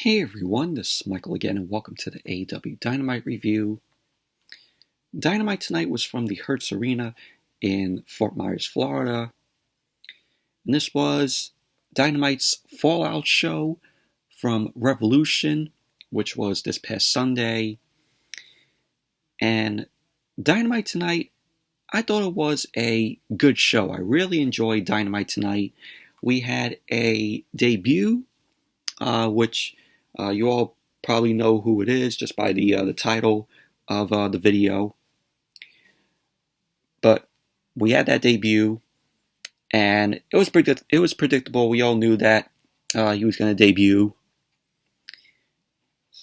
Hey everyone, this is Michael again, and welcome to the AEW Dynamite review. Dynamite tonight was from the Hertz Arena in Fort Myers, Florida. And this was Dynamite's Fallout show from Revolution, which was this past Sunday. And Dynamite tonight, I thought it was a good show. I really enjoyed Dynamite tonight. We had a debut, which you all probably know who it is just by the title of the video. But we had that debut, and it was predictable. We all knew that he was going to debut.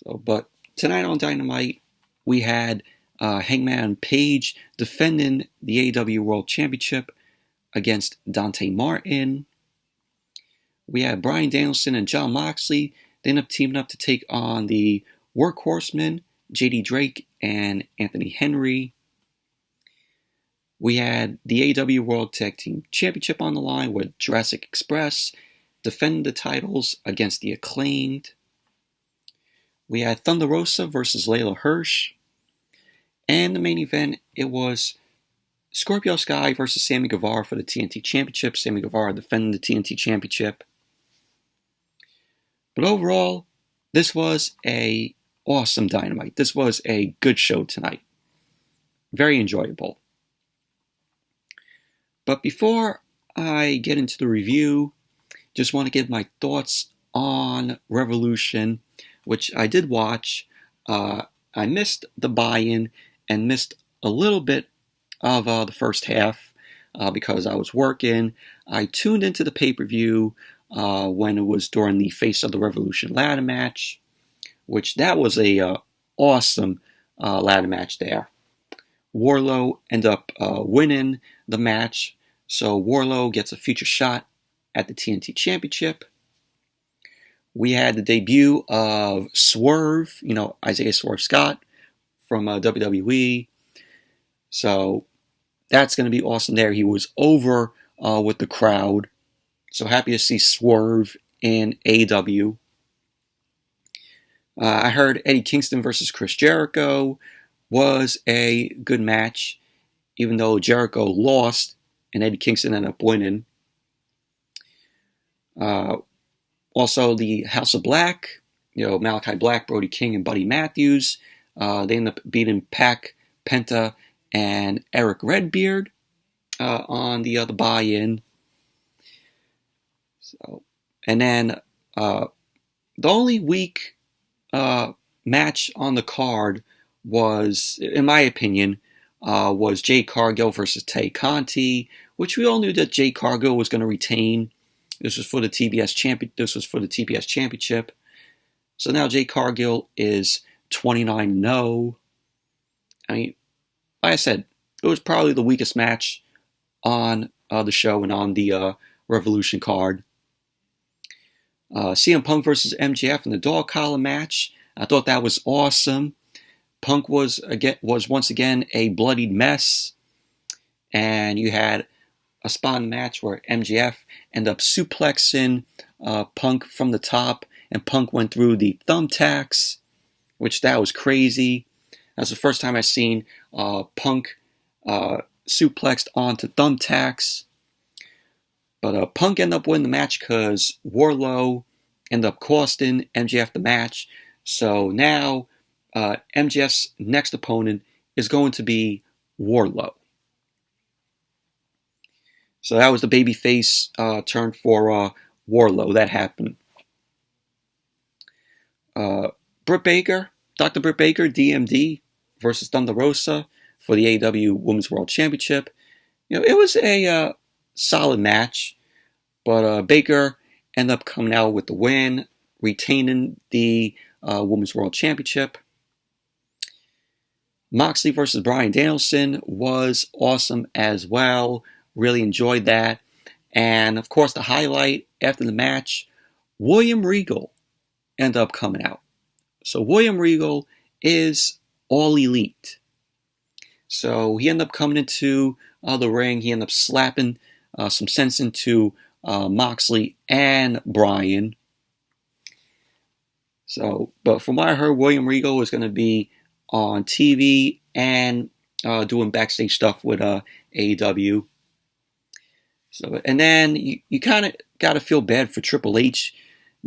But tonight on Dynamite, we had Hangman and Paige defending the AEW World Championship against Dante Martin. We had Bryan Danielson and Jon Moxley. They end up teaming up to take on the Workhorsemen, JD Drake and Anthony Henry. We had the AEW World Tag Team Championship on the line with Jurassic Express defending the titles against the Acclaimed. We had Thunder Rosa versus Layla Hirsch. And the main event, it was Scorpio Sky versus Sammy Guevara for the TNT Championship. Sammy Guevara defending the TNT Championship. But overall, this was an awesome Dynamite. This was a good show tonight. Very enjoyable. But before I get into the review, just want to give my thoughts on Revolution, which I did watch. I missed the buy-in and missed a little bit of the first half because I was working. I tuned into the pay-per-view when it was during the Face of the Revolution ladder match, which that was a awesome ladder match there. Wardlow ended up winning the match, so Wardlow gets a future shot at the TNT Championship. We had the debut of Swerve, Isaiah Swerve Scott from WWE. So that's going to be awesome there. He was over with the crowd. So happy to see Swerve in AEW. I heard Eddie Kingston versus Chris Jericho was a good match, even though Jericho lost and Eddie Kingston ended up winning. Also, the House of Black, Malachi Black, Brody King, and Buddy Matthews, they ended up beating Pac, Penta, and Eric Redbeard on the buy-in. And then the only weak match on the card was, in my opinion, was Jay Cargill versus Tay Conte, which we all knew that Jay Cargill was going to retain. This was for the TBS Championship. So now Jay Cargill is 29-0. I mean, like I said, it was probably the weakest match on the show and on the Revolution card. CM Punk versus MJF in the dog collar match. I thought that was awesome. Punk was once again a bloodied mess, and you had a spot in the match where MJF ended up suplexing Punk from the top, and Punk went through the thumbtacks, which that was crazy. That's the first time I've seen Punk suplexed onto thumbtacks. But Punk ended up winning the match because Wardlow ended up costing MJF the match. So now MJF's next opponent is going to be Wardlow. So that was the babyface turn for Wardlow. That happened. Britt Baker, Dr. Britt Baker, DMD versus Thunder Rosa for the AEW Women's World Championship. It was a solid match, but Baker ended up coming out with the win, retaining the Women's World Championship. Moxley versus Bryan Danielson was awesome as well. Really enjoyed that. And of course, the highlight after the match, William Regal ended up coming out. So William Regal is all elite. So he ended up coming into the ring. He ended up slapping some sense into Moxley and Bryan. So, but from what I heard, William Regal is going to be on TV and doing backstage stuff with AEW. So, and then you kind of got to feel bad for Triple H.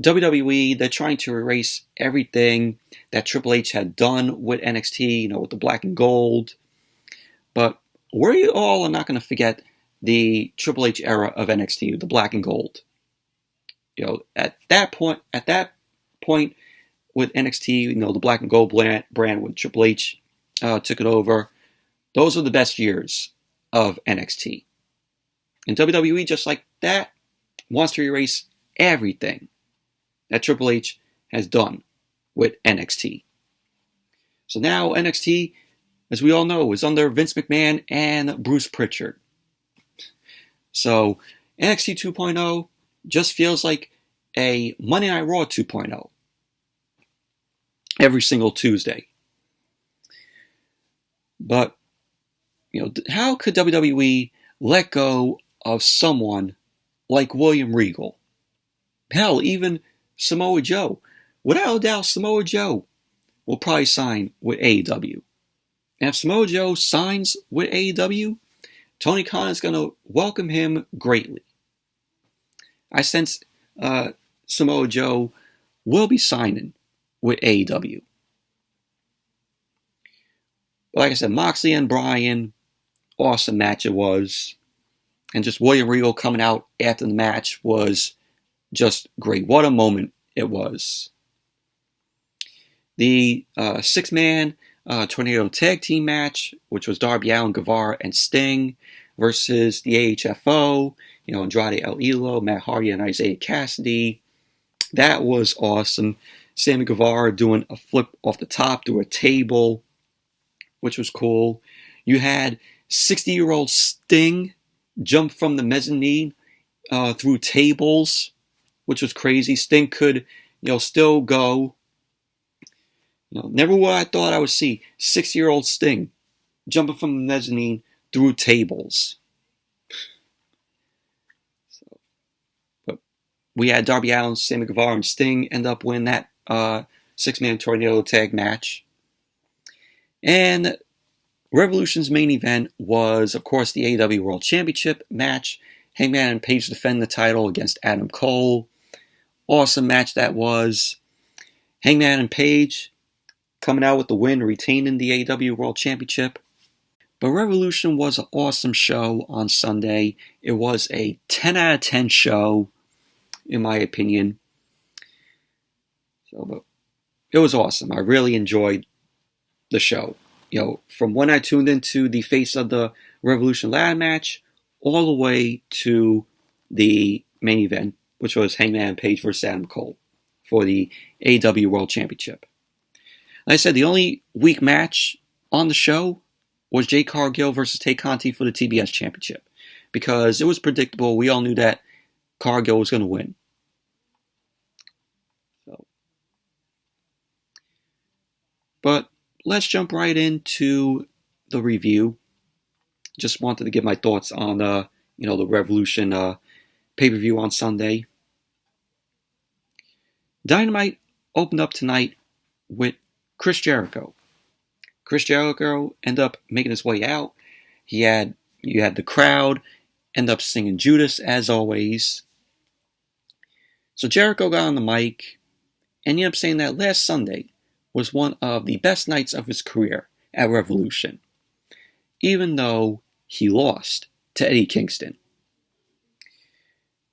WWE, they're trying to erase everything that Triple H had done with NXT, with the black and gold. But we all are not going to forget the Triple H era of NXT, the black and gold. At that point with NXT, the black and gold brand when Triple H took it over, those were the best years of NXT. And WWE, just like that, wants to erase everything that Triple H has done with NXT. So now NXT, as we all know, is under Vince McMahon and Bruce Pritchard. So NXT 2.0 just feels like a Monday Night Raw 2.0 every single Tuesday. But, how could WWE let go of someone like William Regal? Hell, even Samoa Joe. Without a doubt, Samoa Joe will probably sign with AEW. And if Samoa Joe signs with AEW, Tony Khan is going to welcome him greatly. I sense Samoa Joe will be signing with AEW. But like I said, Moxley and Bryan, awesome match it was. And just William Regal coming out after the match was just great. What a moment it was. The six-man Tornado Tag Team match, which was Darby Allin, Guevara, and Sting versus the AHFO, Andrade El Idolo, Matt Hardy, and Isaiah Cassidy. That was awesome. Sammy Guevara doing a flip off the top through a table, which was cool. You had 60-year-old Sting jump from the mezzanine through tables, which was crazy. Sting could, still go. Never would I thought I would see 60-year-old Sting jumping from the mezzanine through tables. But we had Darby Allin, Sammy Guevara, and Sting end up winning that six-man tornado tag match. And Revolution's main event was, of course, the AEW World Championship match. Hangman and Paige defend the title against Adam Cole. Awesome match that was. Hangman and Paige coming out with the win, retaining the AEW World Championship. But Revolution was an awesome show on Sunday. It was a 10 out of 10 show, in my opinion. So, it was awesome. I really enjoyed the show. From when I tuned into the Face of the Revolution ladder match, all the way to the main event, which was Hangman Page versus Adam Cole for the AEW World Championship. Like I said, the only weak match on the show was Jay Cargill versus Tay Conte for the TBS Championship, because it was predictable. We all knew that Cargill was going to win. But let's jump right into the review. Just wanted to give my thoughts on the Revolution pay-per-view on Sunday. Dynamite opened up tonight with Chris Jericho. Chris Jericho ended up making his way out. You had the crowd end up singing Judas as always. So Jericho got on the mic and ended up saying that last Sunday was one of the best nights of his career at Revolution, even though he lost to Eddie Kingston.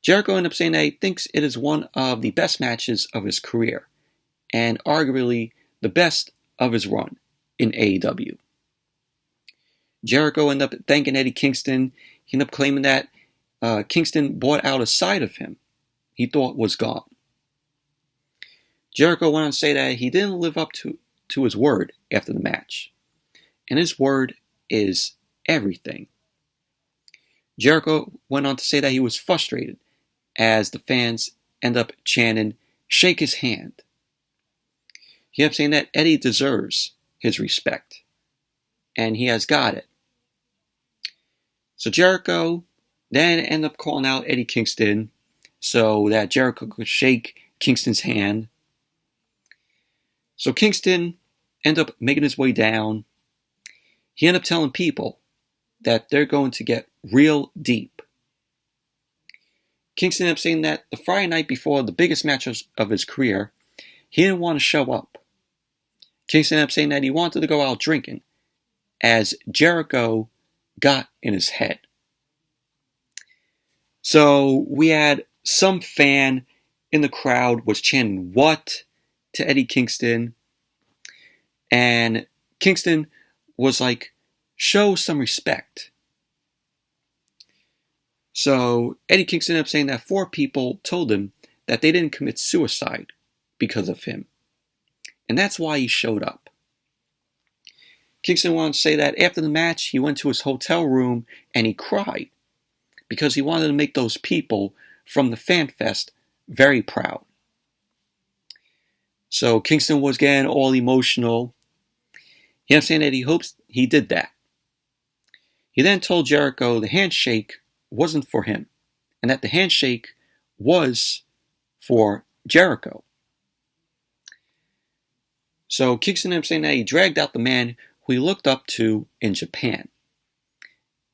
Jericho ended up saying that he thinks it is one of the best matches of his career, and arguably the best of his run in AEW. Jericho ended up thanking Eddie Kingston. He ended up claiming that Kingston bought out a side of him he thought was gone. Jericho went on to say that he didn't live up to his word after the match. And his word is everything. Jericho went on to say that he was frustrated as the fans end up chanting, "Shake his hand." He ended up saying that Eddie deserves his respect. And he has got it. So Jericho then ended up calling out Eddie Kingston so that Jericho could shake Kingston's hand. So Kingston ended up making his way down. He ended up telling people that they're going to get real deep. Kingston ended up saying that the Friday night before the biggest match of his career, he didn't want to show up. Kingston ended up saying that he wanted to go out drinking as Jericho got in his head. So we had some fan in the crowd was chanting "what" to Eddie Kingston, and Kingston was like, show some respect. So Eddie Kingston ended up saying that 4 people told him that they didn't commit suicide because of him. And that's why he showed up. Kingston wanted to say that after the match, he went to his hotel room and he cried because he wanted to make those people from the Fan Fest very proud. So Kingston was getting all emotional. He ended up saying that he hopes he did that. He then told Jericho the handshake wasn't for him and that the handshake was for Jericho. So Kingston ended up saying that he dragged out the man who he looked up to in Japan.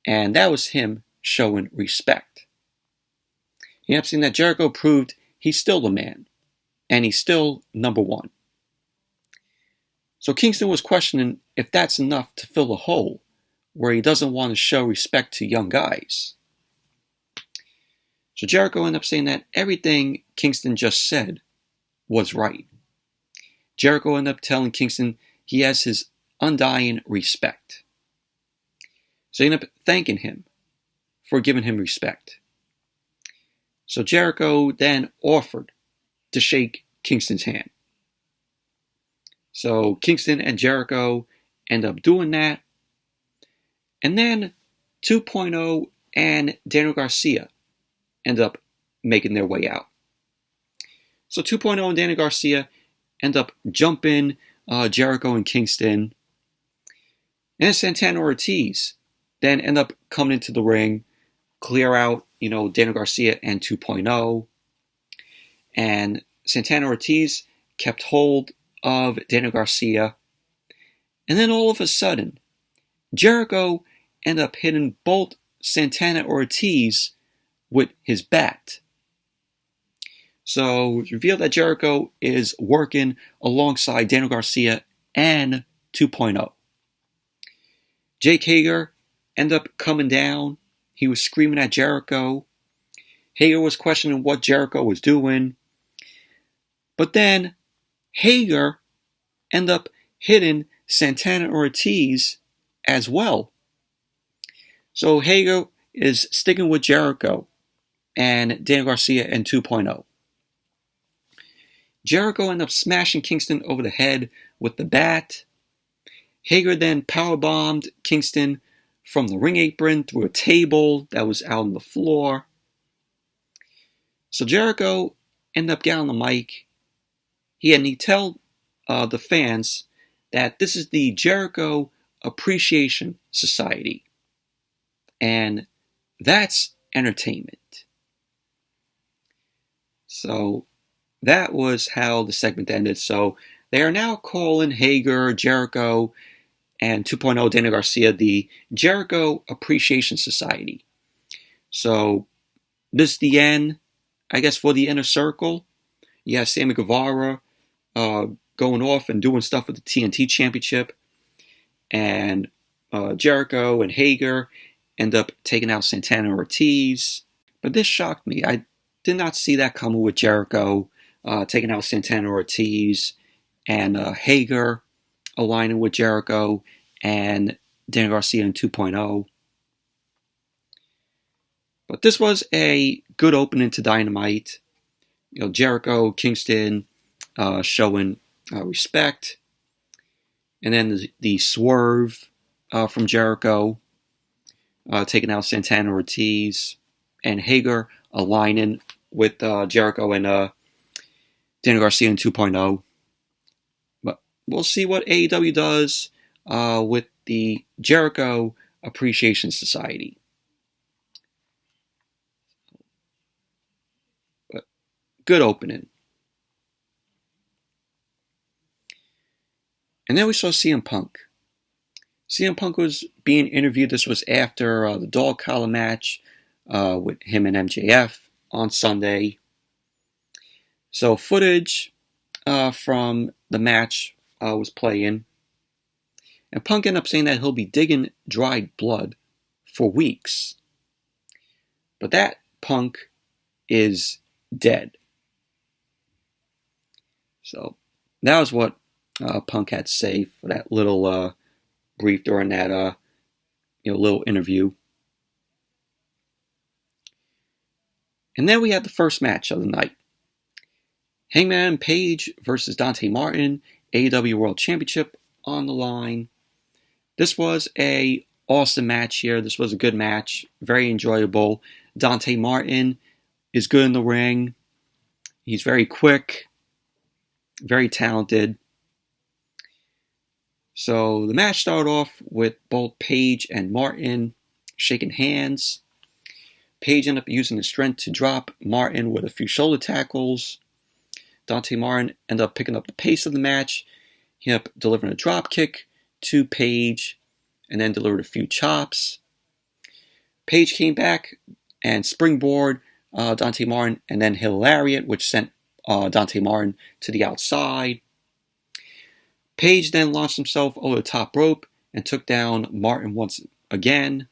And that was him showing respect. He ended up saying that Jericho proved he's still the man. And he's still number 1. So Kingston was questioning if that's enough to fill a hole where he doesn't want to show respect to young guys. So Jericho ended up saying that everything Kingston just said was right. Jericho ended up telling Kingston he has his undying respect. So he ended up thanking him for giving him respect. So Jericho then offered to shake Kingston's hand. So Kingston and Jericho end up doing that. And then 2.0 and Daniel Garcia end up making their way out. So 2.0 and Daniel Garcia end up jumping Jericho and Kingston. And Santana Ortiz then end up coming into the ring, clear out, Daniel Garcia and 2.0. And Santana Ortiz kept hold of Daniel Garcia. And then all of a sudden, Jericho ended up hitting both Santana Ortiz with his bat. So it's revealed that Jericho is working alongside Daniel Garcia and 2.0. Jake Hager ended up coming down. He was screaming at Jericho. Hager was questioning what Jericho was doing. But then Hager ended up hitting Santana Ortiz as well. So Hager is sticking with Jericho and Daniel Garcia and 2.0. Jericho ended up smashing Kingston over the head with the bat. Hager then powerbombed Kingston from the ring apron through a table that was out on the floor. So Jericho ended up getting on the mic. He told the fans that this is the Jericho Appreciation Society. And that's entertainment. So that was how the segment ended. So they are now calling Hager, Jericho, and 2.0 Daniel Garcia the Jericho Appreciation Society. So this is the end, I guess, for the Inner Circle. You have Sammy Guevara going off and doing stuff with the TNT Championship. And Jericho and Hager end up taking out Santana Ortiz. But this shocked me. I did not see that coming with Jericho taking out Santana Ortiz and Hager aligning with Jericho and Daniel Garcia in 2.0. But this was a good opening to Dynamite. Jericho, Kingston showing respect. And then the swerve from Jericho taking out Santana Ortiz. And Hager aligning with Jericho and Daniel Garcia in 2.0. But we'll see what AEW does with the Jericho Appreciation Society. But good opening. And then we saw CM Punk. CM Punk was being interviewed. This was after the dog collar match with him and MJF on Sunday. So footage from the match was playing. And Punk ended up saying that he'll be digging dried blood for weeks. But that Punk is dead. So that was what Punk had to say for that little brief during that little interview. And then we had the first match of the night. Hangman and Paige versus Dante Martin, AEW World Championship on the line. This was a awesome match here. This was a good match. Very enjoyable. Dante Martin is good in the ring. He's very quick. Very talented. So the match started off with both Paige and Martin shaking hands. Paige ended up using his strength to drop Martin with a few shoulder tackles. Dante Martin ended up picking up the pace of the match. He ended up delivering a drop kick to Paige and then delivered a few chops. Paige came back and springboard Dante Martin and then hit a lariat, which sent Dante Martin to the outside. Paige then launched himself over the top rope and took down Martin once again.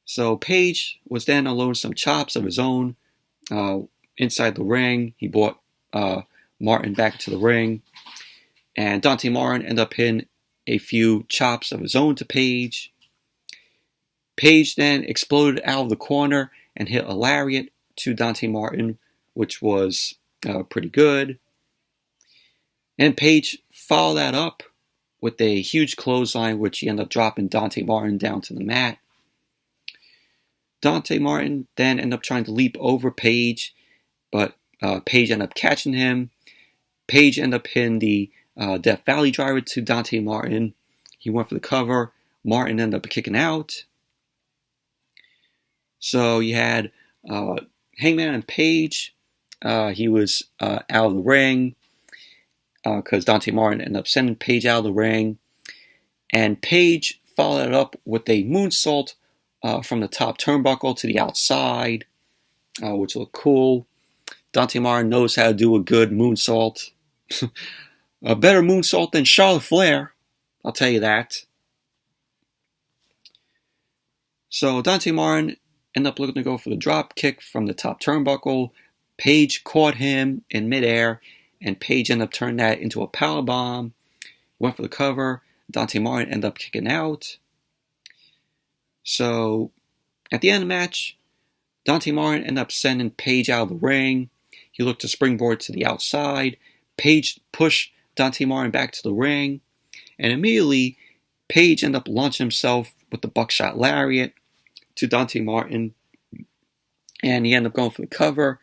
So Paige was then unloading some chops of his own inside the ring. He brought Martin back to the ring. And Dante Martin ended up hitting a few chops of his own to Paige. Paige then exploded out of the corner and hit a lariat to Dante Martin, which was pretty good. And Paige followed that up with a huge clothesline, which he ended up dropping Dante Martin down to the mat. Dante Martin then ended up trying to leap over Paige, but Paige ended up catching him. Paige ended up hitting the Death Valley driver to Dante Martin. He went for the cover. Martin ended up kicking out. So you had Hangman and Paige. He was out of the ring because Dante Martin ended up sending Paige out of the ring. And Paige followed it up with a moonsault from the top turnbuckle to the outside, which looked cool. Dante Martin knows how to do a good moonsault. A better moonsault than Charlotte Flair, I'll tell you that. So Dante Martin ended up looking to go for the drop kick from the top turnbuckle. Paige caught him in midair, and Paige ended up turning that into a powerbomb. Went for the cover. Dante Martin ended up kicking out. So at the end of the match, Dante Martin ended up sending Paige out of the ring. He looked to springboard to the outside. Paige pushed Dante Martin back to the ring. And immediately, Paige ended up launching himself with the buckshot lariat to Dante Martin. And he ended up going for the cover.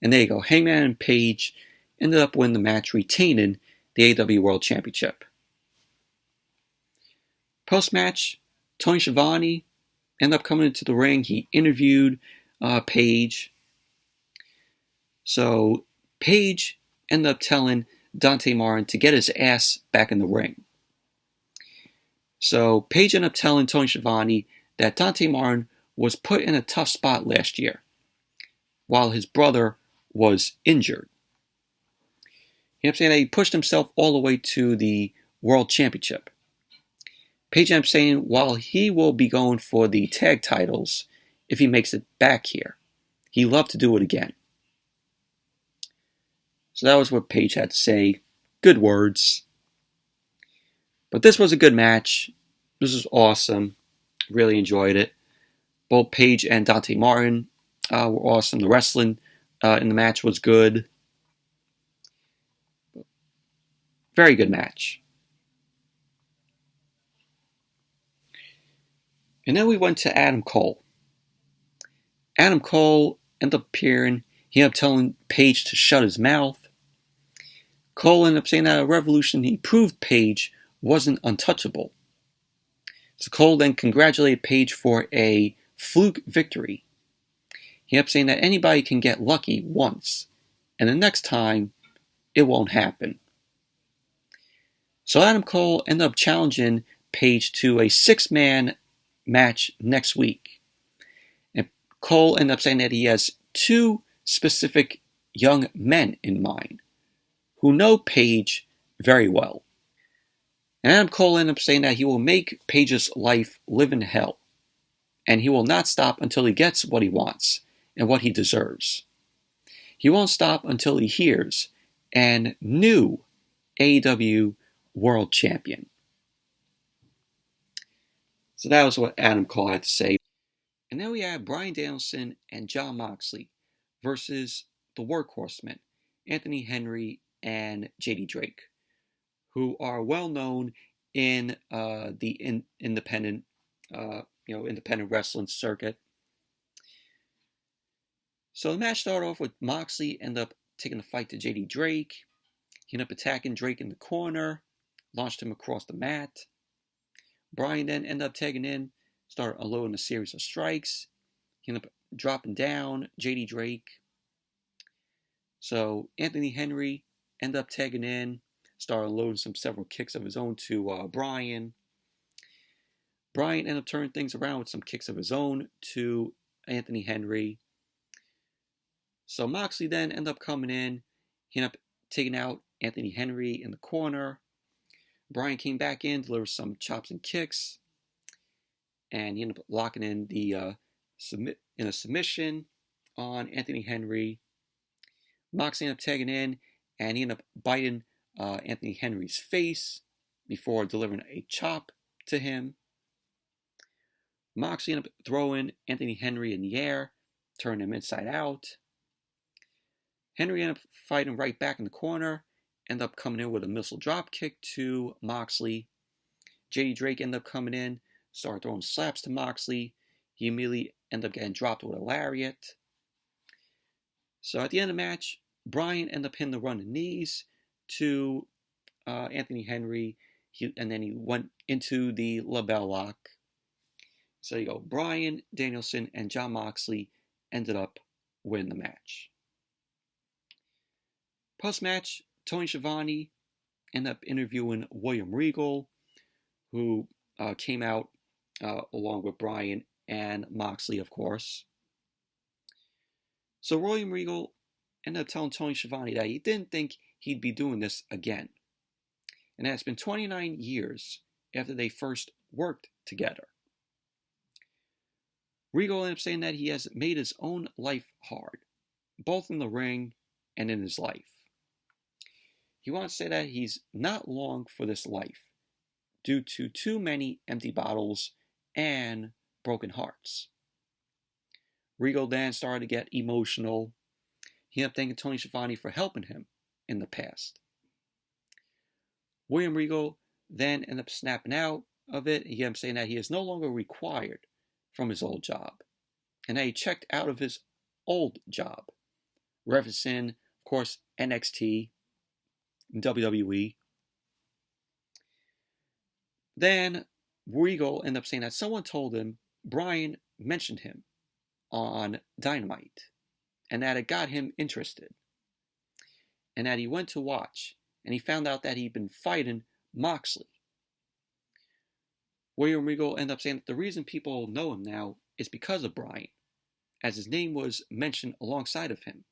And there you go. Hangman and Paige ended up winning the match, retaining the AEW World Championship. Post-match, Tony Schiavone ended up coming into the ring. He interviewed Paige. So Paige ended up telling Dante Martin to get his ass back in the ring. So Paige ended up telling Tony Schiavone that Dante Martin was put in a tough spot last year while his brother was injured. He ended up saying that he pushed himself all the way to the World Championship. Paige ended up saying while he will be going for the tag titles if he makes it back here, he'd love to do it again. So that was what Paige had to say. Good words. But this was a good match. This was awesome. Really enjoyed it. Both Paige and Dante Martin were awesome. The wrestling in the match was good. Very good match. And then we went to Adam Cole. Adam Cole ended up appearing. He ended up telling Paige to shut his mouth. Cole ended up saying that at Revolution he proved Paige wasn't untouchable. So Cole then congratulated Paige for a fluke victory. He ended up saying that anybody can get lucky once, and the next time it won't happen. So Adam Cole ended up challenging Paige to a 6-man match next week. And Cole ended up saying that he has 2 specific young men in mind who know Paige very well. And Adam Cole ended up saying that he will make Paige's life live in hell. And he will not stop until he gets what he wants and what he deserves. He won't stop until he hears and new AEW World Champion. So that was what Adam Cole had to say. And then we have Bryan Danielson and Jon Moxley versus the Workhorsemen, Anthony Henry and JD Drake, who are well known in the independent wrestling circuit. So the match started off with Moxley ended up taking the fight to JD Drake. He ended up attacking Drake in the corner, launched him across the mat. Bryan then ended up tagging in, started unloading a series of strikes. He ended up dropping down JD Drake. So Anthony Henry ended up tagging in, started unloading several kicks of his own to Bryan. Bryan ended up turning things around with some kicks of his own to Anthony Henry. So Moxley then ended up coming in. He ended up taking out Anthony Henry in the corner. Bryan came back in, delivered some chops and kicks, and he ended up locking in a submission on Anthony Henry. Moxley ended up tagging in, and he ended up biting Anthony Henry's face before delivering a chop to him. Moxley ended up throwing Anthony Henry in the air, turning him inside out. Henry ended up fighting right back in the corner, ended up coming in with a missile drop kick to Moxley. JD Drake ended up coming in, started throwing slaps to Moxley. He immediately ended up getting dropped with a lariat. So at the end of the match, Bryan ended up hitting the running knees to Anthony Henry, and then he went into the label lock. So you go, Bryan Danielson and Jon Moxley ended up winning the match. Post-match, Tony Schiavone ended up interviewing William Regal, who came out along with Bryan and Moxley, of course. So William Regal ended up telling Tony Schiavone that he didn't think he'd be doing this again. And that it's been 29 years after they first worked together. Regal ended up saying that he has made his own life hard, both in the ring and in his life. He wants to say that he's not long for this life due to too many empty bottles and broken hearts. Regal then started to get emotional. He ended up thanking Tony Schiavone for helping him in the past. William Regal then ended up snapping out of it. He ended up saying that he is no longer required from his old job, and that he checked out of his old job, referencing, of course, NXT, WWE. Then Regal ended up saying that someone told him Bryan mentioned him on Dynamite, and that it got him interested, and that he went to watch, and he found out that he'd been fighting Moxley. William Regal ended up saying that the reason people know him now is because of Bryan, as his name was mentioned alongside of him.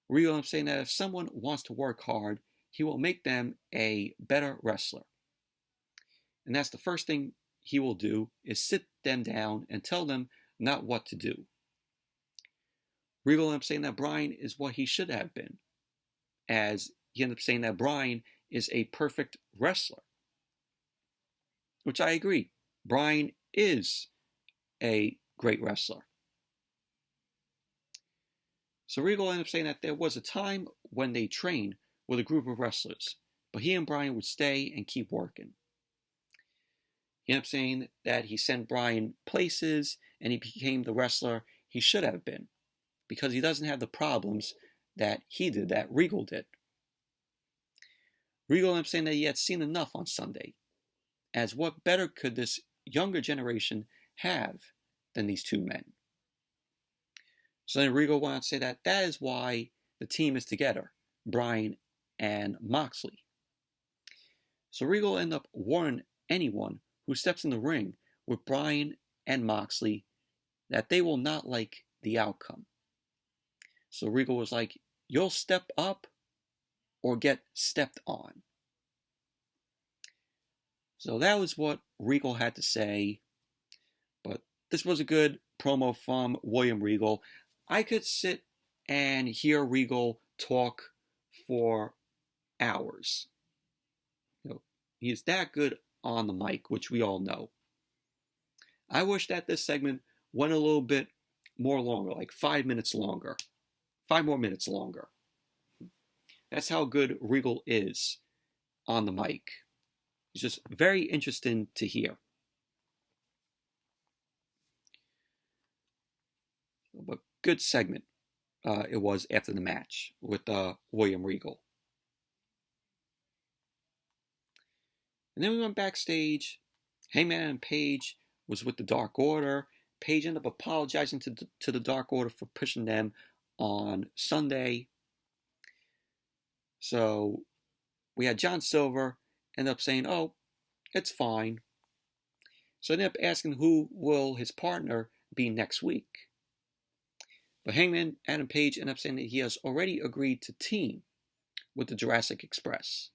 Regal ended up saying that if someone wants to work hard, he will make them a better wrestler. And that's the first thing he will do, is sit them down and tell them not what to do. Regal ended up saying that Bryan is what he should have been, as he ended up saying that Bryan is a perfect wrestler. Which I agree. Bryan is a great wrestler. So Regal ended up saying that there was a time when they trained with a group of wrestlers, but he and Bryan would stay and keep working. He ended up saying that he sent Bryan places and he became the wrestler he should have been, because he doesn't have the problems that he did, that Regal did. Regal ended up saying that he had seen enough on Sunday, as what better could this younger generation have than these two men? So then Regal went on to say that that is why the team is together, Bryan and Moxley. So Regal ended up warning anyone who steps in the ring with Bryan and Moxley that they will not like the outcome. So Regal was like, you'll step up or get stepped on. So that was what Regal had to say. But this was a good promo from William Regal. I could sit and hear Regal talk for hours. He's that good on the mic, which we all know. I wish that this segment went a little bit more longer, like 5 minutes longer. 5 more minutes longer. That's how good Regal is on the mic. It's just very interesting to hear. But good segment it was after the match with William Regal. And then we went backstage. Hangman and Paige was with the Dark Order. Paige ended up apologizing to the Dark Order for pushing them on Sunday. So we had John Silver end up saying, oh, it's fine. So I ended up asking who will his partner be next week. But Hangman Adam Page ended up saying that he has already agreed to team with the Jurassic Express.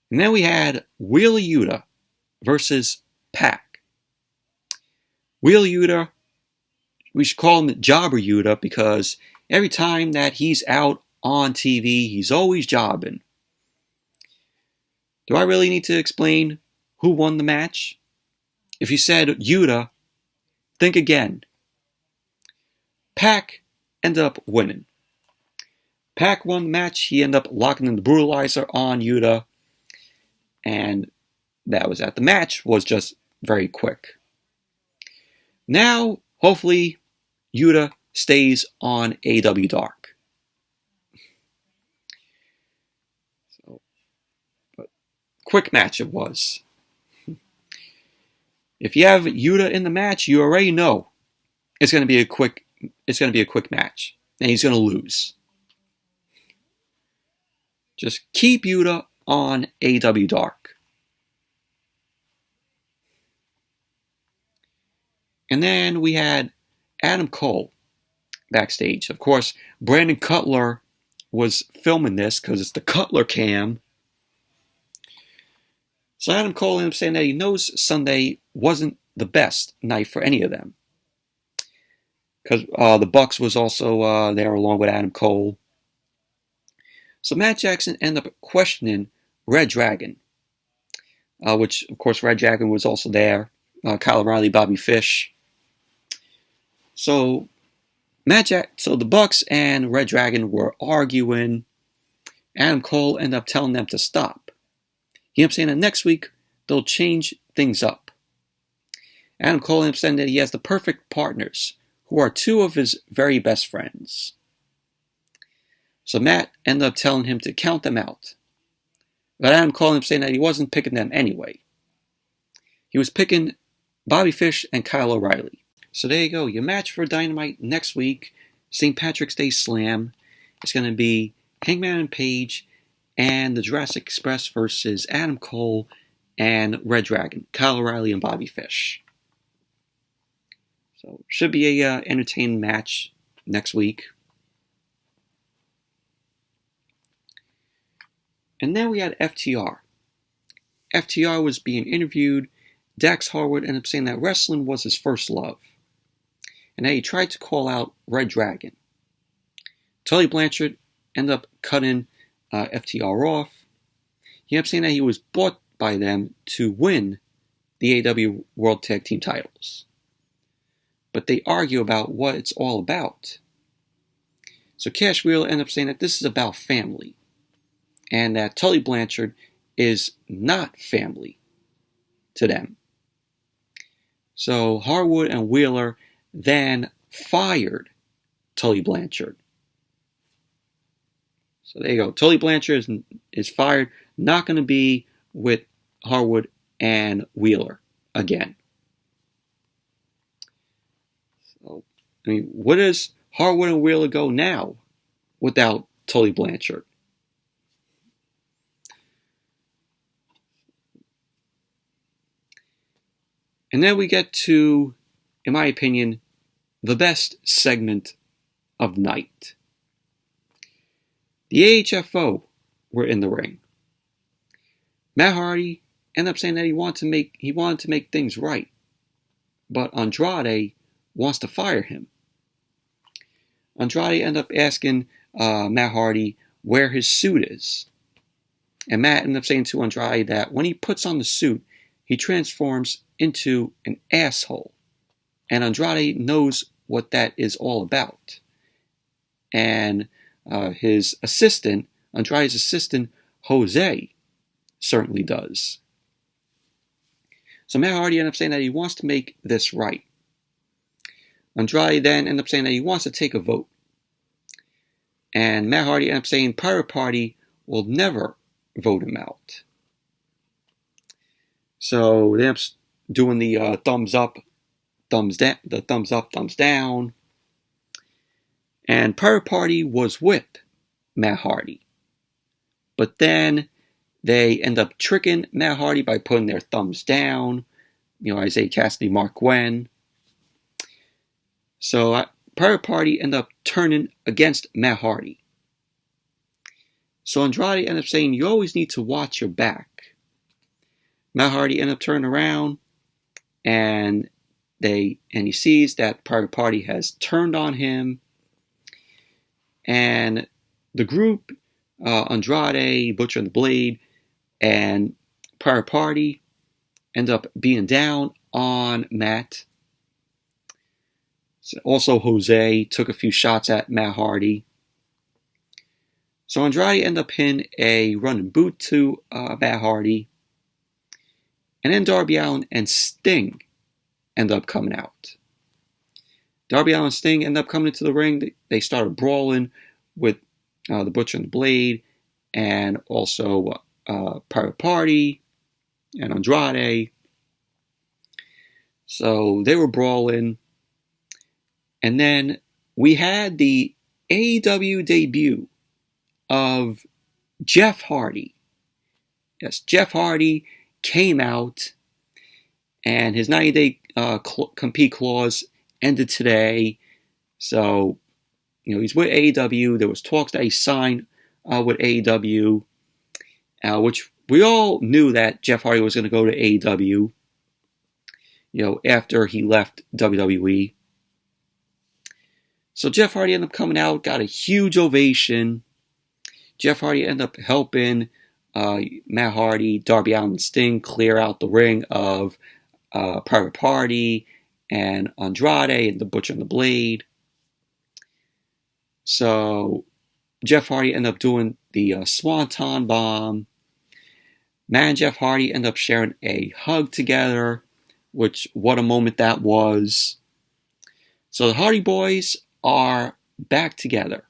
And then we had Wheeler Yuta versus Pac. Wheeler Yuta, we should call him Jobber Yuta because every time that he's out on TV, he's always jobbing. Do I really need to explain who won the match? If you said Yuta, think again. Pac ended up winning. Pac won the match. He ended up locking in the brutalizer on Yuta. And that was at the match. Was just very quick. Now, hopefully, Yuta stays on AEW Dark. But quick match it was. If you have Yuta in the match, you already know it's going to be a quick match, and he's going to lose. Just keep Yuta on AEW Dark. And then we had Adam Cole backstage. Of course, Brandon Cutler was filming this because it's the Cutler cam. So Adam Cole ended up saying that he knows Sunday wasn't the best night for any of them. Because the Bucks was also there along with Adam Cole. So Matt Jackson ended up questioning Red Dragon. Which, of course, Red Dragon was also there. Kyle O'Reilly, Bobby Fish. So the Bucks and Red Dragon were arguing. Adam Cole ended up telling them to stop. He ended up saying that next week they'll change things up. Adam Cole ended up saying that he has the perfect partners, who are two of his very best friends. So Matt ended up telling him to count them out. But Adam Cole ended up saying that he wasn't picking them anyway. He was picking Bobby Fish and Kyle O'Reilly. So there you go. Your match for Dynamite next week, St. Patrick's Day Slam. It's going to be Hangman and Paige and the Jurassic Express versus Adam Cole and Red Dragon, Kyle O'Reilly and Bobby Fish. So should be a entertaining match next week. And then we had FTR. FTR was being interviewed. Dax Harwood ended up saying that wrestling was his first love. And that he tried to call out Red Dragon. Tully Blanchard ended up cutting FTR off. He ended up saying that he was bought by them to win the AEW World Tag Team titles. But they argue about what it's all about. So Cash Wheeler ended up saying that this is about family. And that Tully Blanchard is not family to them. So Harwood and Wheeler then fired Tully Blanchard. So there you go. Tully Blanchard is fired. Not going to be with Harwood and Wheeler again. So, I mean, where does Harwood and Wheeler go now without Tully Blanchard? And then we get to, in my opinion, the best segment of the night. The AHFO were in the ring. Matt Hardy ended up saying that he wanted to make things right, but Andrade wants to fire him. Andrade ended up asking Matt Hardy where his suit is, and Matt ended up saying to Andrade that when he puts on the suit, he transforms into an asshole, and Andrade knows what that is all about. And his assistant, Andrade's assistant, Jose, certainly does. So Matt Hardy ended up saying that he wants to make this right. Andrade then ended up saying that he wants to take a vote. And Matt Hardy ended up saying Pirate Party will never vote him out. So they ended up doing the thumbs up, thumbs down, the thumbs up, thumbs down. And Pirate Party was with Matt Hardy. But then they end up tricking Matt Hardy by putting their thumbs down. Isaiah Cassidy, Mark Gwen. So Pirate Party end up turning against Matt Hardy. So Andrade ended up saying, you always need to watch your back. Matt Hardy ended up turning around, and he sees that Pirate Party has turned on him. And the group, Andrade, Butcher and the Blade, and Pirate Party end up being down on Matt. So also, Jose took a few shots at Matt Hardy. So Andrade ended up hitting a running boot to Matt Hardy. And then Darby Allin and Sting end up coming out. Darby Allin and Sting end up coming into the ring. They started brawling with the Butcher and the Blade, and also Pirate Party and Andrade. So they were brawling. And then we had the AEW debut of Jeff Hardy. Yes, Jeff Hardy came out, and his 90-day compete clause ended today. So, he's with AEW. There was talks that he signed with AEW, which we all knew that Jeff Hardy was going to go to AEW, after he left WWE. So Jeff Hardy ended up coming out, got a huge ovation. Jeff Hardy ended up helping Matt Hardy, Darby Allin, and Sting clear out the ring of Pirate Party and Andrade and the Butcher and the Blade. So Jeff Hardy ended up doing the Swanton Bomb. Matt and Jeff Hardy ended up sharing a hug together, which, what a moment that was. So the Hardy Boys are back together,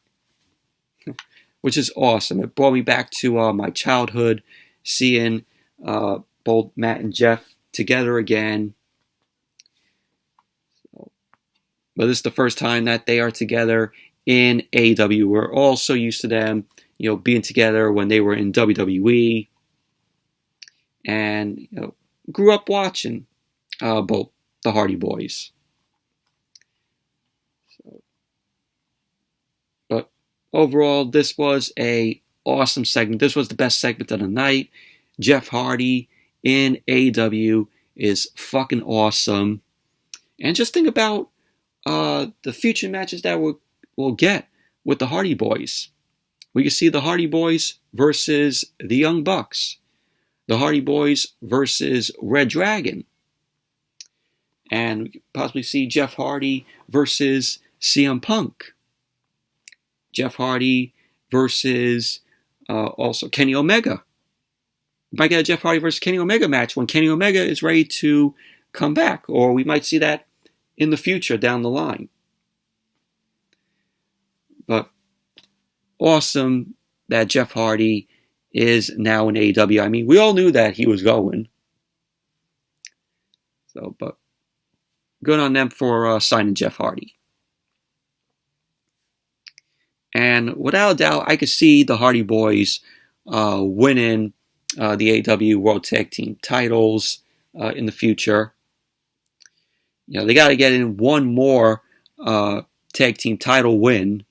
which is awesome. It brought me back to my childhood, seeing both Matt and Jeff together again. But this is the first time that they are together in AEW. We're all so used to them, being together when they were in WWE, and grew up watching both the Hardy Boys. But overall, this was a awesome segment. This was the best segment of the night. Jeff Hardy in AEW is fucking awesome. And just think about the future matches that we'll get with the Hardy Boys. We can see the Hardy Boys versus the Young Bucks. The Hardy Boys versus Red Dragon. And we could possibly see Jeff Hardy versus CM Punk. Jeff Hardy versus also Kenny Omega. We might get a Jeff Hardy versus Kenny Omega match when Kenny Omega is ready to come back. Or we might see that in the future down the line. But awesome that Jeff Hardy is now in AEW. I mean, we all knew that he was going. So, but good on them for signing Jeff Hardy. And without a doubt, I could see the Hardy Boys winning the AEW World Tag Team titles in the future. they got to get in one more tag team title win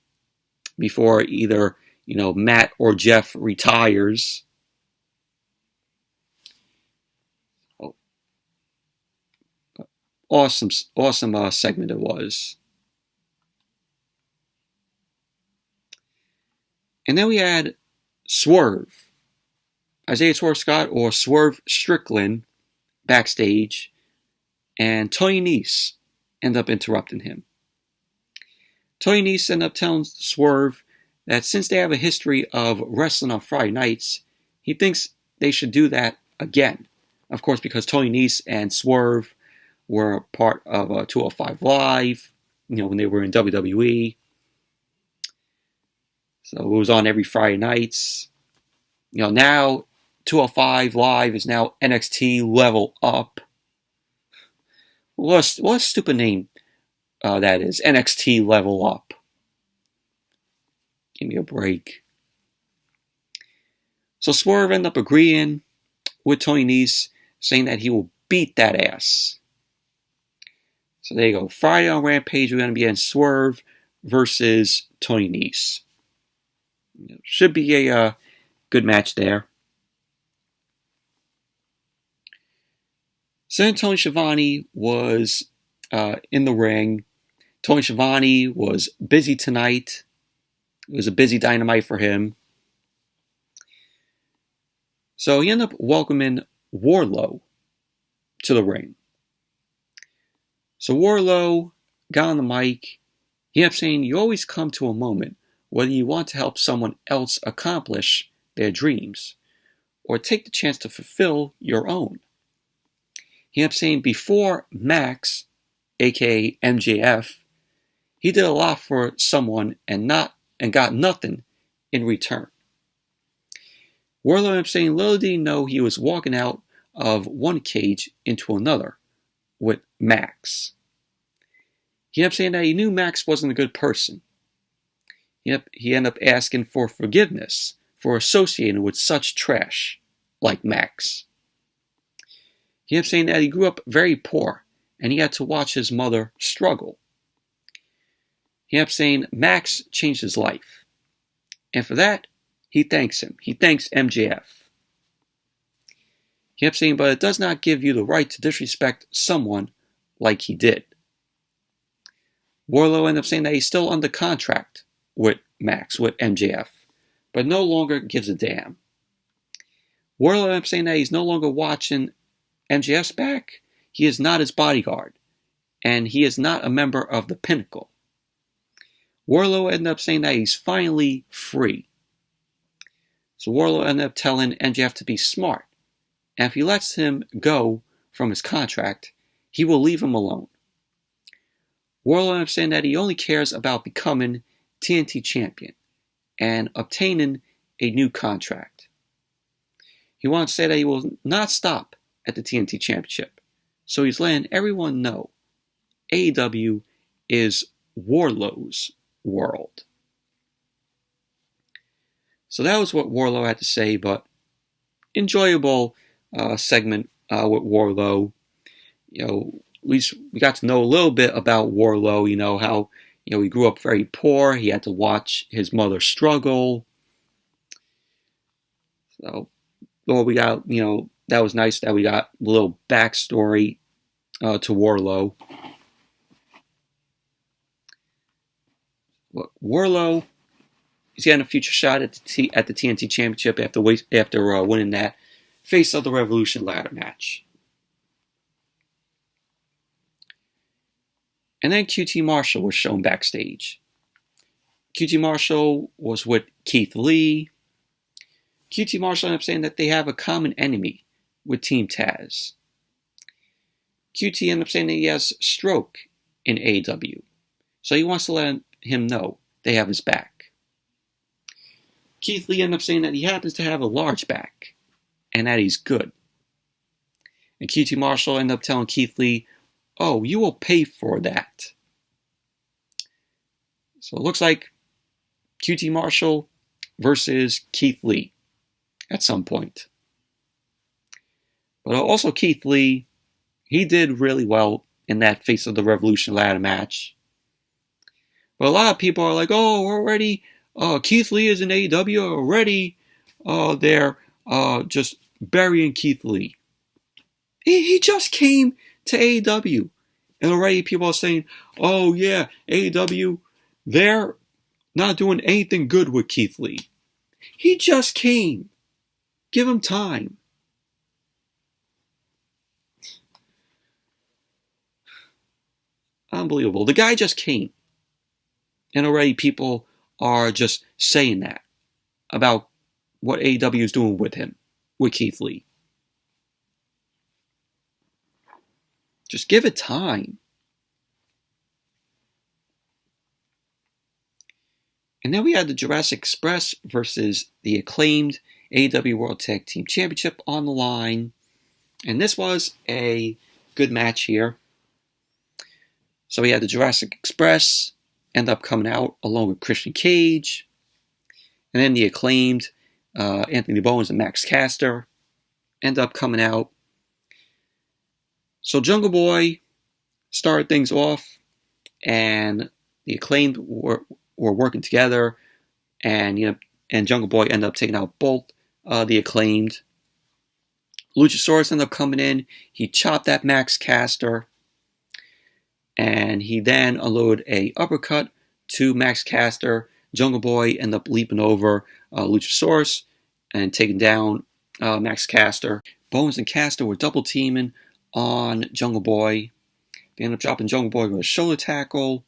before either, Matt or Jeff retires. Awesome segment it was. And then we had Swerve. Isaiah Swerve Scott or Swerve Strickland backstage. And Tony Nese ended up interrupting him. Tony Nese ended up telling Swerve that since they have a history of wrestling on Friday nights, he thinks they should do that again. Of course, because Tony Nese and Swerve were part of 205 Live, when they were in WWE. So it was on every Friday nights. Now 205 Live is now NXT Level Up. What a stupid name that is. NXT Level Up. Give me a break. So Swerve ended up agreeing with Tony Nese, saying that he will beat that ass. So there you go. Friday on Rampage, we're going to be in Swerve versus Tony Nese. Should be a good match there. So then Tony Schiavone was in the ring. Tony Schiavone was busy tonight. It was a busy Dynamite for him. So he ended up welcoming Wardlow to the ring. So Wardlow got on the mic. He ended up saying, you always come to a moment whether you want to help someone else accomplish their dreams or take the chance to fulfill your own. He ended up saying before Max, aka MJF, he did a lot for someone and got nothing in return. Wardlow ended up saying little did he know he was walking out of one cage into another with Max. He ended up saying that he knew Max wasn't a good person. He ended up asking for forgiveness for associating with such trash like Max. He ended up saying that he grew up very poor and he had to watch his mother struggle. He ended up saying Max changed his life. And for that, he thanks him. He thanks MJF. He ended up saying, but it does not give you the right to disrespect someone like he did. Wardlow ended up saying that he's still under contract with Max, with MJF, but no longer gives a damn. Wardlow ended up saying that he's no longer watching MJF's back. He is not his bodyguard, and he is not a member of the Pinnacle. Wardlow ended up saying that he's finally free. So Wardlow ended up telling MJF to be smart, and if he lets him go from his contract, he will leave him alone. Wardlow ended up saying that he only cares about becoming TNT champion and obtaining a new contract. He wants to say that he will not stop at the TNT championship, so he's letting everyone know AEW is Wardlow's world. So that was what Wardlow had to say, but enjoyable segment with Wardlow. At least we got to know a little bit about Wardlow, how he grew up very poor. He had to watch his mother struggle. So, we got, that was nice that we got a little backstory to Wardlow. Wardlow, he's getting a future shot at the TNT Championship after winning that Face of the Revolution ladder match. And then QT Marshall was shown backstage. QT Marshall was with Keith Lee. QT Marshall ended up saying that they have a common enemy with Team Taz. QT ended up saying that he has stroke in AEW, so he wants to let him know they have his back. Keith Lee ended up saying that he happens to have a large back and that he's good. And QT Marshall ended up telling Keith Lee, oh, you will pay for that. So it looks like QT Marshall versus Keith Lee at some point. But also Keith Lee, he did really well in that Face of the Revolution ladder match. But a lot of people are like, oh, already, Keith Lee is in AEW already. They're just burying Keith Lee. He just came to AEW. And already people are saying, oh yeah, AEW, they're not doing anything good with Keith Lee. He just came. Give him time. Unbelievable. The guy just came. And already people are just saying that about what AEW is doing with him, with Keith Lee. Just give it time. And then we had the Jurassic Express versus the Acclaimed AEW World Tag Team Championship on the line. And this was a good match here. So we had the Jurassic Express end up coming out along with Christian Cage. And then the Acclaimed, Anthony Bowens and Max Caster, end up coming out. So Jungle Boy started things off, and the Acclaimed were working together, and Jungle Boy ended up taking out both the Acclaimed. Luchasaurus ended up coming in. He chopped that Max Caster, and he then unloaded a uppercut to Max Caster. Jungle Boy ended up leaping over Luchasaurus and taking down Max Caster. Bowens and Caster were double teaming on Jungle Boy. They ended up dropping Jungle Boy with a shoulder tackle.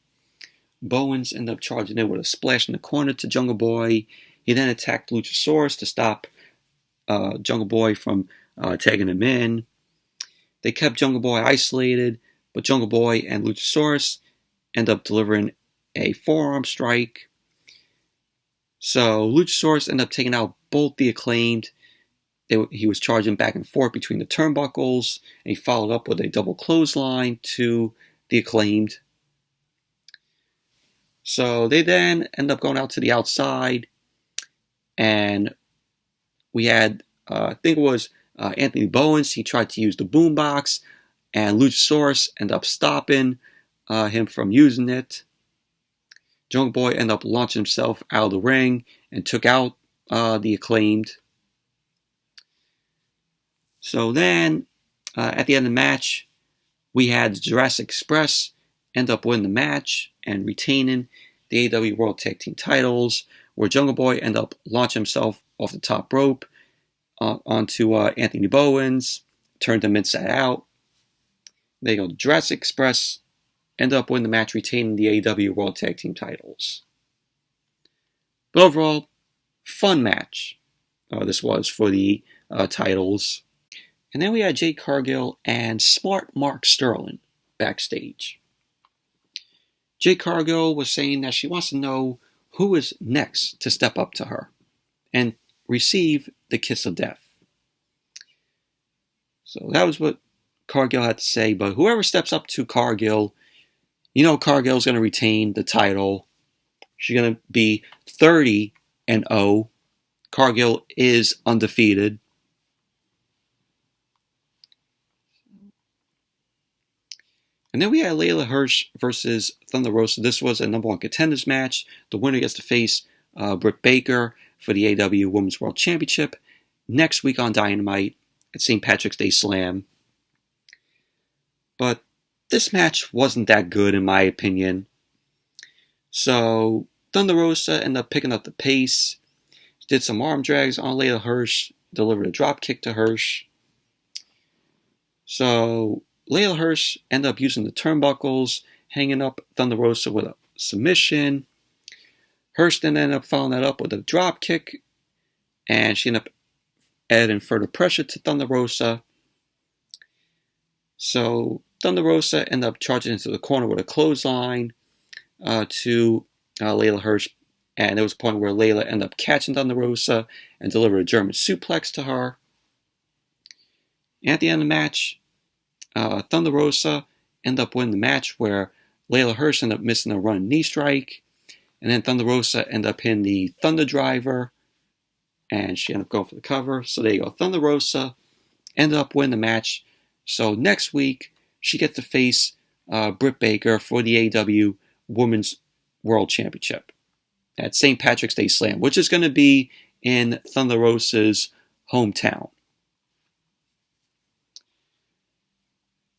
Bowens ended up charging in with a splash in the corner to Jungle Boy. He then attacked Luchasaurus to stop Jungle Boy from tagging him in. They kept Jungle Boy isolated, but Jungle Boy and Luchasaurus end up delivering a forearm strike. So Luchasaurus ended up taking out both the Acclaimed. He was charging back and forth between the turnbuckles, and he followed up with a double clothesline to the Acclaimed. So they then end up going out to the outside, and we had, I think it was Anthony Bowens. He tried to use the boombox, and Luchasaurus ended up stopping him from using it. Jungle Boy ended up launching himself out of the ring and took out the Acclaimed. So then, at the end of the match, we had Jurassic Express end up winning the match and retaining the AEW World Tag Team titles, where Jungle Boy ended up launching himself off the top rope onto Anthony Bowens, turned him inside out. There you go. Jurassic Express ended up winning the match, retaining the AEW World Tag Team titles. But overall, fun match this was for the titles. And then we had Jade Cargill and Smart Mark Sterling backstage. Jade Cargill was saying that she wants to know who is next to step up to her and receive the kiss of death. So that was what Cargill had to say. But whoever steps up to Cargill, Cargill's going to retain the title. She's going to be 30-0. Cargill is undefeated. And then we had Layla Hirsch versus Thunder Rosa. This was a number one contenders match. The winner gets to face Britt Baker for the AEW Women's World Championship next week on Dynamite at St. Patrick's Day Slam. But this match wasn't that good in my opinion. So Thunder Rosa ended up picking up the pace, did some arm drags on Layla Hirsch, delivered a drop kick to Hirsch. So Layla Hirsch ended up using the turnbuckles, hanging up Thunder Rosa with a submission. Hirsch then ended up following that up with a drop kick, and she ended up adding further pressure to Thunder Rosa. So Thunder Rosa ended up charging into the corner with a clothesline to Layla Hirsch, and there was a point where Layla ended up catching Thunder Rosa and delivered a German suplex to her. And at the end of the match, Thunder Rosa ended up winning the match, where Layla Hirsch ended up missing a running knee strike, and then Thunder Rosa ended up hitting the Thunder Driver, and she ended up going for the cover. So there you go. Thunder Rosa ended up winning the match. So next week, she gets to face Britt Baker for the AEW Women's World Championship at St. Patrick's Day Slam, which is going to be in Thunder Rosa's hometown.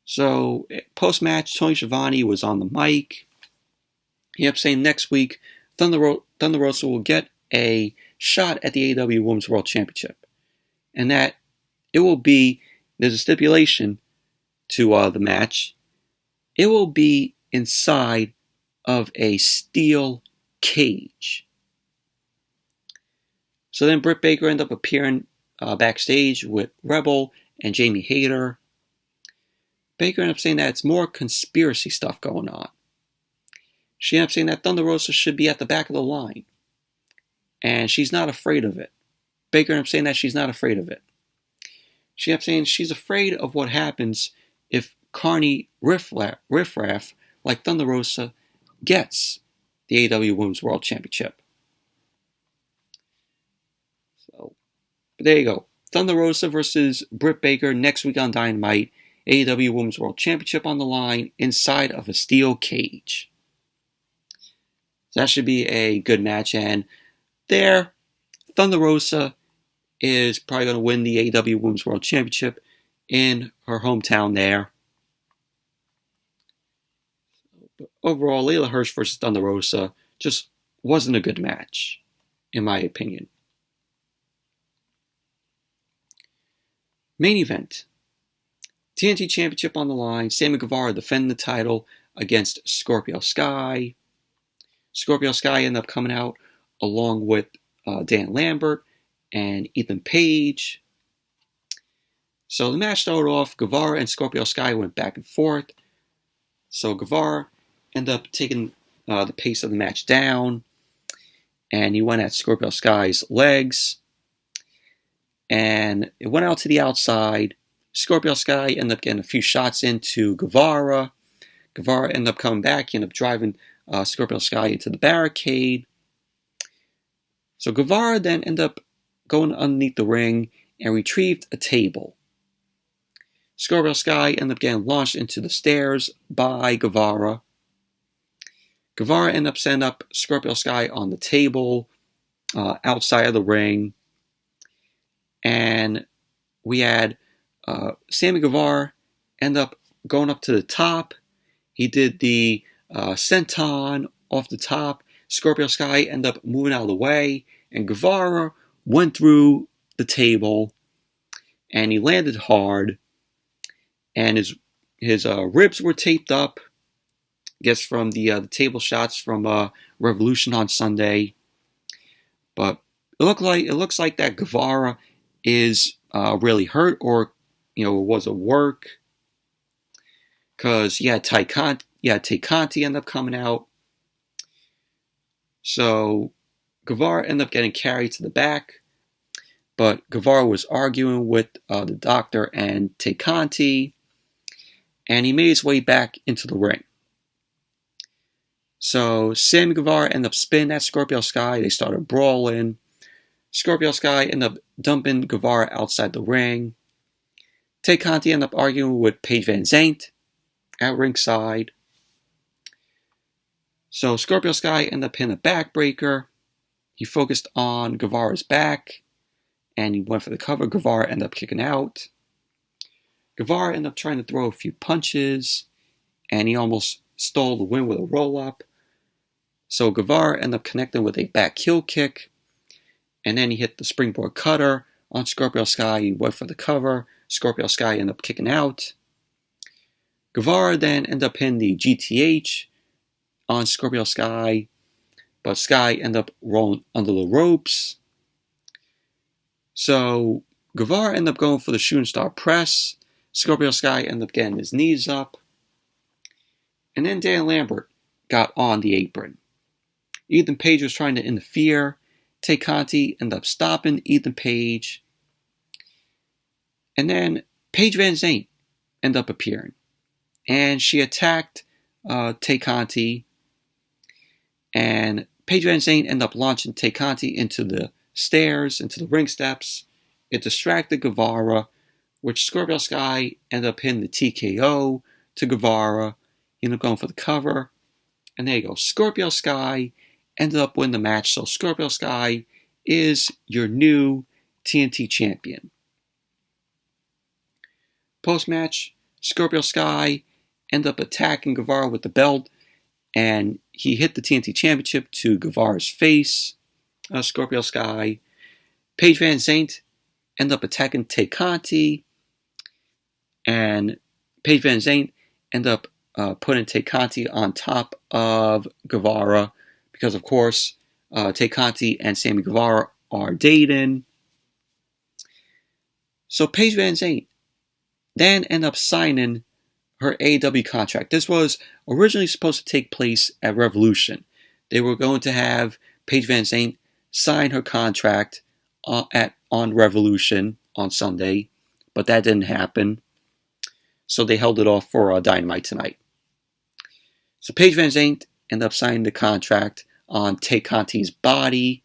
So, post-match, Tony Schiavone was on the mic. He kept saying next week, Thunder Rosa will get a shot at the AEW Women's World Championship. And that it will be, there's a stipulation to the match, it will be inside of a steel cage. So then Britt Baker ended up appearing backstage with Rebel and Jamie Hayter. Baker ended up saying that it's more conspiracy stuff going on. She ended up saying that Thunder Rosa should be at the back of the line. And she's not afraid of it. Baker ended up saying that she's not afraid of it. She ended up saying she's afraid of what happens if Carney riffraff like Thunder Rosa gets the AEW Women's World Championship. So, but there you go. Thunder Rosa versus Britt Baker next week on Dynamite. AEW Women's World Championship on the line inside of a steel cage. So that should be a good match. And there, Thunder Rosa is probably going to win the AEW Women's World Championship in her hometown there. But overall, Leyla Hirsch versus Thunder Rosa just wasn't a good match, in my opinion. Main event. TNT Championship on the line. Sammy Guevara defending the title against Scorpio Sky. Scorpio Sky ended up coming out along with Dan Lambert and Ethan Page. So the match started off, Guevara and Scorpio Sky went back and forth. So Guevara ended up taking the pace of the match down, and he went at Scorpio Sky's legs. And it went out to the outside. Scorpio Sky ended up getting a few shots into Guevara. Guevara ended up coming back. He ended up driving Scorpio Sky into the barricade. So Guevara then ended up going underneath the ring and retrieved a table. Scorpio Sky ended up getting launched into the stairs by Guevara. Guevara ended up setting up Scorpio Sky on the table outside of the ring. And we had Sammy Guevara end up going up to the top. He did the senton off the top. Scorpio Sky ended up moving out of the way, and Guevara went through the table, and he landed hard, and his ribs were taped up. I guess from the table shots from Revolution on Sunday, but it looks like that Guevara is really hurt, or it was a work, because Tay Conte ended up coming out. So Guevara ended up getting carried to the back, but Guevara was arguing with the doctor and Tay Conte, and he made his way back into the ring. So Sammy Guevara ended up spinning at Scorpio Sky. They started brawling. Scorpio Sky ended up dumping Guevara outside the ring. Tay Conte ended up arguing with Paige Van Zandt at ringside. So Scorpio Sky ended up hitting a backbreaker. He focused on Guevara's back, and he went for the cover. Guevara ended up kicking out. Guevara ended up trying to throw a few punches, and he almost stole the win with a roll-up. So Guevara ended up connecting with a back heel kick, and then he hit the springboard cutter on Scorpio Sky. He went for the cover. Scorpio Sky ended up kicking out. Guevara then ended up hitting the GTH on Scorpio Sky, but Sky ended up rolling under the ropes. So Guevara ended up going for the shooting star press. Scorpio Sky ended up getting his knees up. And then Dan Lambert got on the apron. Ethan Page was trying to interfere. Tay Conte ended up stopping Ethan Page. And then Paige Van Zandt ended up appearing. And she attacked Tay Conte. And Paige Van Zandt ended up launching Tay Conte into the stairs, into the ring steps. It distracted Guevara, which Scorpio Sky ended up hitting the TKO to Guevara. He ended up going for the cover. And there you go. Scorpio Sky ended up winning the match. So Scorpio Sky is your new TNT champion. Post-match, Scorpio Sky ended up attacking Guevara with the belt. And he hit the TNT championship to Guevara's face. Scorpio Sky. Paige Van Zandt ended up attacking Tay Conte. And Paige Van Zandt ended up putting Tay Conte on top of Guevara because, of course, Tay Conte and Sammy Guevara are dating. So Paige Van Zandt then ended up signing her AEW contract. This was originally supposed to take place at Revolution. They were going to have Paige Van Zandt sign her contract on Revolution on Sunday, but that didn't happen. So they held it off for Dynamite tonight. So Paige Van Zandt ended up signing the contract on Tay Conte's body.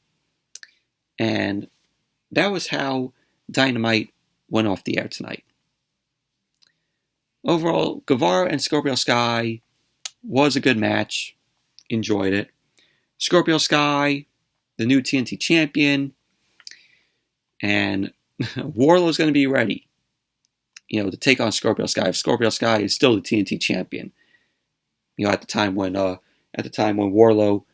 And that was how Dynamite went off the air tonight. Overall, Guevara and Scorpio Sky was a good match. Enjoyed it. Scorpio Sky, the new TNT champion. And Wardlow's going to be ready, to take on Scorpio Sky. If Scorpio Sky is still the TNT champion, at the time when Wardlow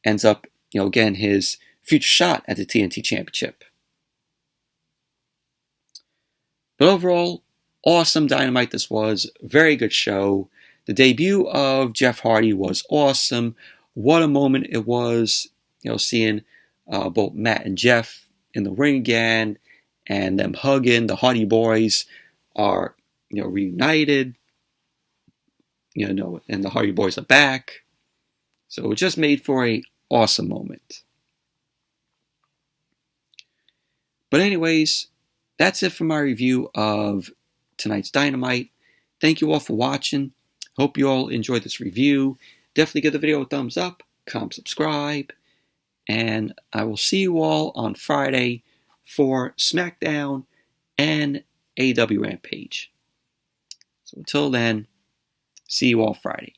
ends up, getting his future shot at the TNT championship. But overall, awesome Dynamite this was. Very good show. The debut of Jeff Hardy was awesome. What a moment it was, seeing both Matt and Jeff in the ring again and them hugging. The Hardy Boys are, reunited, and the Hardy Boys are back. So it just made for a awesome moment. But anyways, that's it for my review of tonight's Dynamite. Thank you all for watching. Hope you all enjoyed this review. Definitely give the video a thumbs up, comment, subscribe, and I will see you all on Friday for SmackDown and AEW Rampage. So until then, see you all Friday.